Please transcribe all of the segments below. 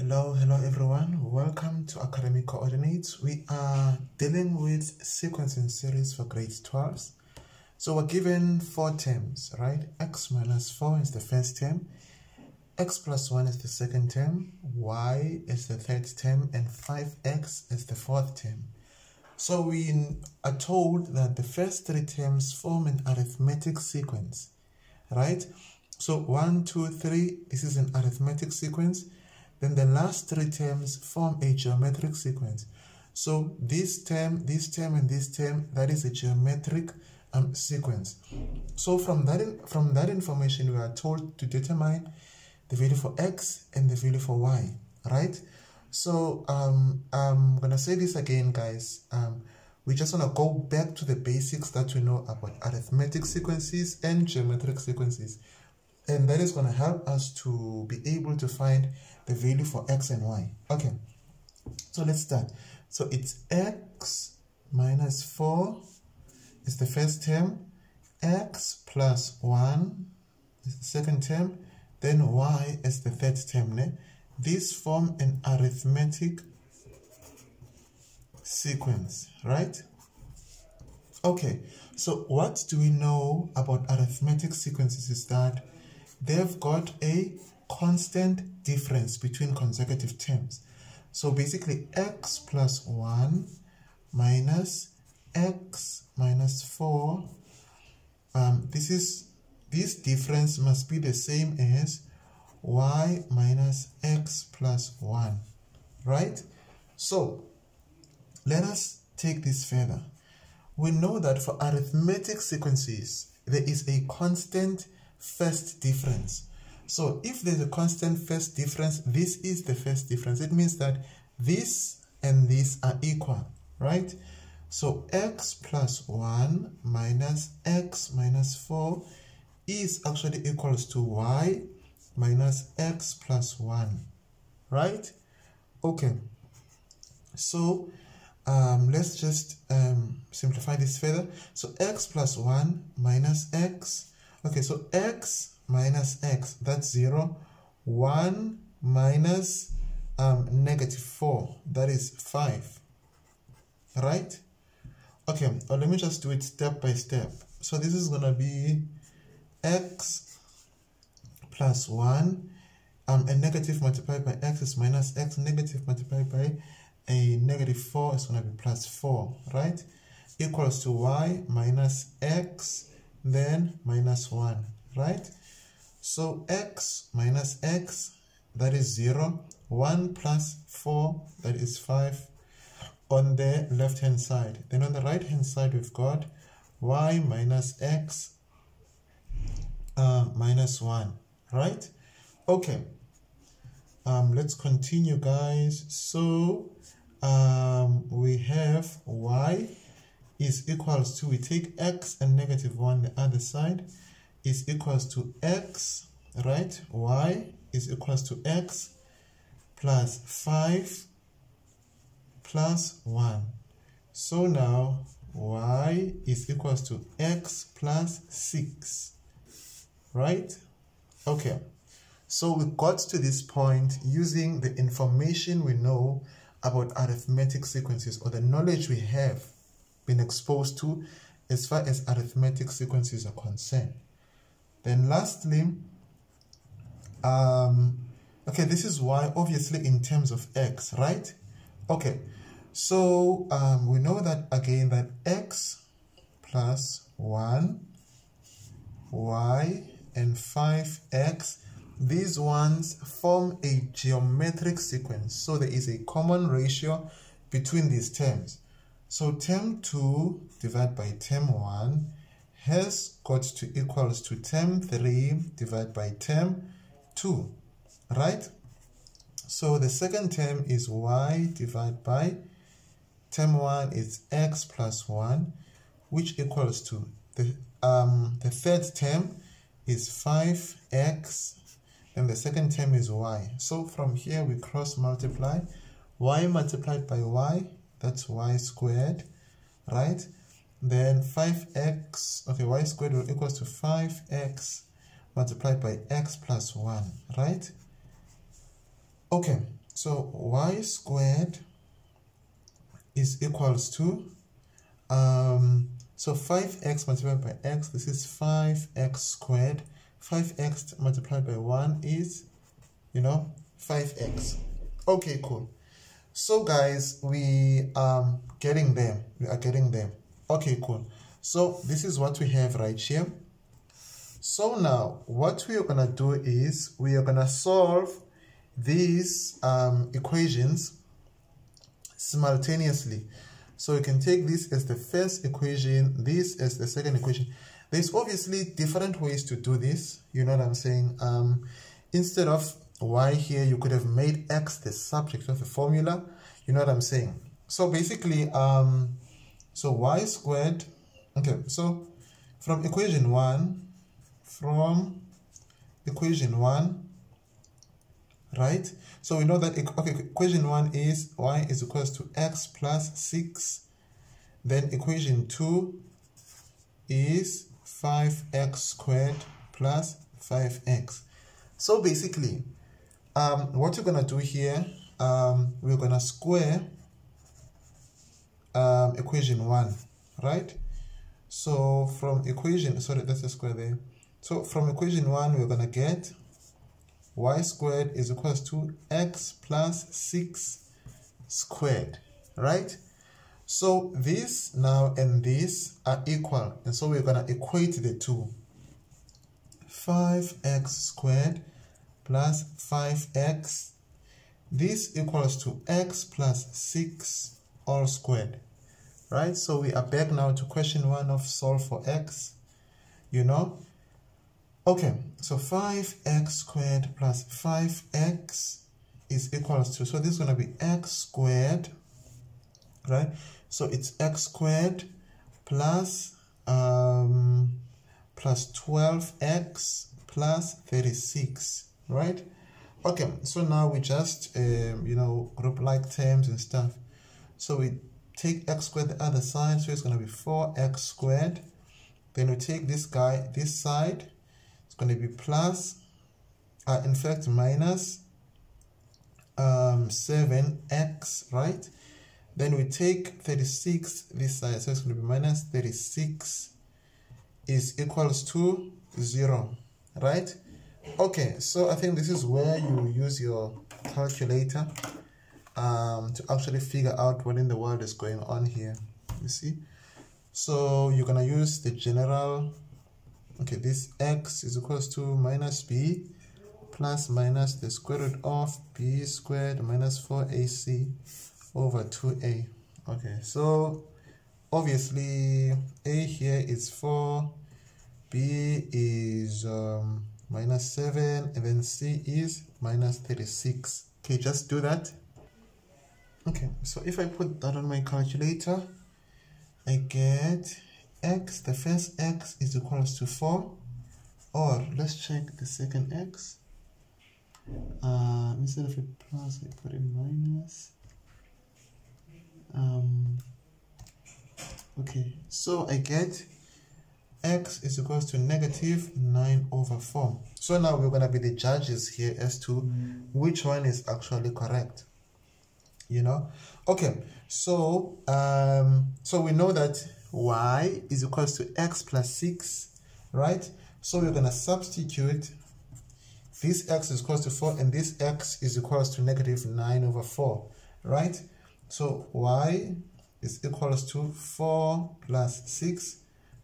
Hello everyone. Welcome to Academic Coordinates. We are dealing with sequencing series for grade 12. So we're given 4 terms, right? X minus 4 is the first term, x plus 1 is the second term, y is the third term, and 5x is the fourth term. So we are told that the first 3 terms form an arithmetic sequence, right? So 1, 2, 3, this is an arithmetic sequence. Then the last 3 terms form a geometric sequence. So this term, and this term, that is a geometric sequence. So from that information, we are told to determine the value for x and the value for y, right? So I'm gonna say this again, guys. We just want to go back to the basics that we know about arithmetic sequences and geometric sequences. And that is going to help us to be able to find the value for x and y. Okay, so let's start. So it's x minus 4 is the first term, x plus 1 is the second term, then y is the third term. These form an arithmetic sequence, right? Okay, so what do we know about arithmetic sequences is that they've got a constant difference between consecutive terms. So basically x plus 1 minus x minus 4, this difference must be the same as y minus x plus 1, right? So let us take this further. We know that for arithmetic sequences, there is a constant first difference. So if there's a constant first difference, this is the first difference. It means that this and this are equal, right? So x plus 1 minus x minus 4 is actually equals to y minus x plus 1, right? Okay, so let's just simplify this further. So x plus 1 minus x. Okay, so x minus x, that's 0. 1 minus negative 4, that is 5. Right? Okay, let me just do it step by step. So this is going to be x plus 1. A negative multiplied by x is minus x. Negative multiplied by a negative 4 is going to be plus 4. Right? Equals to y minus x, then minus 1, right? So x minus x, that is 0. 1 plus 4, that is 5 on the left hand side. Then on the right hand side, we've got y minus x minus 1, right? Okay, let's continue, guys. So we have y is equals to, we take x and negative 1 the other side, is equals to x, right? Y is equals to x plus 5 plus 1. So now y is equals to x plus 6, right? Okay, so we got to this point using the information we know about arithmetic sequences, or the knowledge we have been exposed to as far as arithmetic sequences are concerned. Then lastly, okay, this is y obviously in terms of x, right? Okay, so we know that again that x plus 1, y, and 5x, these ones form a geometric sequence. So there is a common ratio between these terms. So term 2 divided by term 1 has got to equals to term 3 divided by term 2, right? So the second term is y divided by term 1 is x plus 1, which equals to the third term is 5x, and the second term is y. So from here we cross multiply. Y multiplied by y, that's y squared, right? Then 5x, okay, y squared will equals to 5x multiplied by x plus 1, right? Okay, So y squared is equals to, so 5x multiplied by x, this is 5x squared. 5x multiplied by 1 is, 5x. Okay, cool. So guys, we are getting there. Okay, cool. So this is what we have right here. So now what we are going to do is we are going to solve these equations simultaneously. So you can take this as the first equation, this as the second equation. There's obviously different ways to do this. You know what I'm saying? Instead of y here, you could have made x the subject of the formula. You know what I'm saying? So basically, so y squared, okay, so from equation 1, right? So we know that, okay, equation 1 is y is equals to x plus 6. Then equation 2 is 5x squared plus 5x. So basically, what we're going to do here, we're going to square equation 1, right? So from equation, sorry, that's a square there. So from equation 1, we're going to get y squared is equals to x plus 6 squared, right? So this now and this are equal, and so we're going to equate the two. 5x squared plus 5x, this equals to x plus 6 all squared, right? So we are back now to question 1 of solve for x, Okay, so 5x squared plus 5x is equals to, so this is going to be x squared, right? So it's x squared plus 12x plus 36, right? Okay, so now we just, group like terms and stuff. So we take x squared the other side, so it's going to be 4x squared. Then we take this guy, this side, it's going to be plus, in fact, minus 7x, right? Then we take 36 this side, so it's going to be minus 36 is equals to 0, right? Okay, so I think this is where you use your calculator to actually figure out what in the world is going on here. You see? So you're going to use the general, okay, this x is equals to minus b plus minus the square root of b squared minus 4ac over 2a. Okay, so obviously a here is 4, b is minus 7, and then c is minus 36. Okay, just do that. Okay, so if I put that on my calculator, I get x, the first x is equals to 4, or let's check the second x. Instead of a plus, I put a minus. Okay, so I get x is equals to negative 9 over 4. So now we're going to be the judges here as to which one is actually correct. Okay, so so we know that y is equals to x plus 6, right? So we're going to substitute this x is equals to 4 and this x is equals to negative 9 over 4, right? So y is equals to 4 plus 6,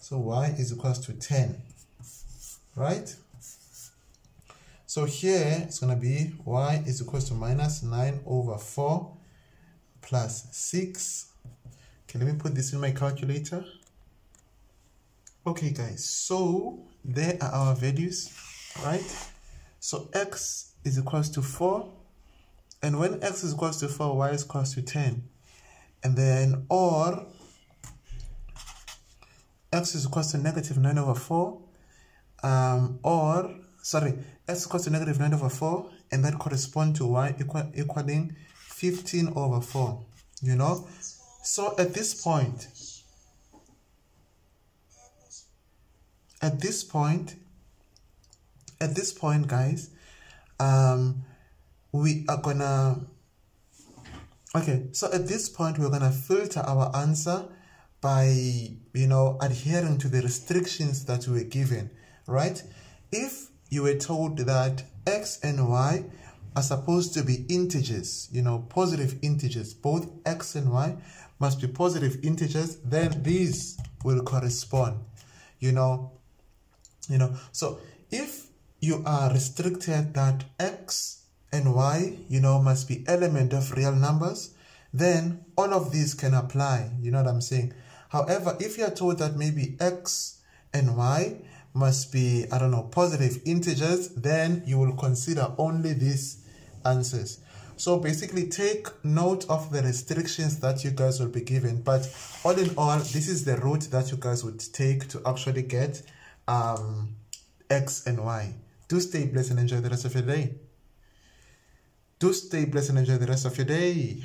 so y is equals to 10, right? So here it's going to be y is equals to minus 9 over 4 plus 6. Okay, let me put this in my calculator. Okay guys, so there are our values, right? So x is equals to 4, and when x is equals to 4, y is equals to 10. And then or x is equals to negative 9 over 4, x is equals to negative 9 over 4, and that correspond to y equaling 15 over 4, So at this point, guys, we are gonna Okay, so at this point, we're going to filter our answer by, adhering to the restrictions that we were given, right? If you were told that x and y are supposed to be integers, positive integers, both x and y must be positive integers, then these will correspond, So if you are restricted that x and y, must be element of real numbers, then all of these can apply, you know what I'm saying? However, if you are told that maybe x and y must be, positive integers, then you will consider only these answers. So basically take note of the restrictions that you guys will be given, but all in all, this is the route that you guys would take to actually get x and y. Do stay blessed and enjoy the rest of your day. Do stay blessed and enjoy the rest of your day.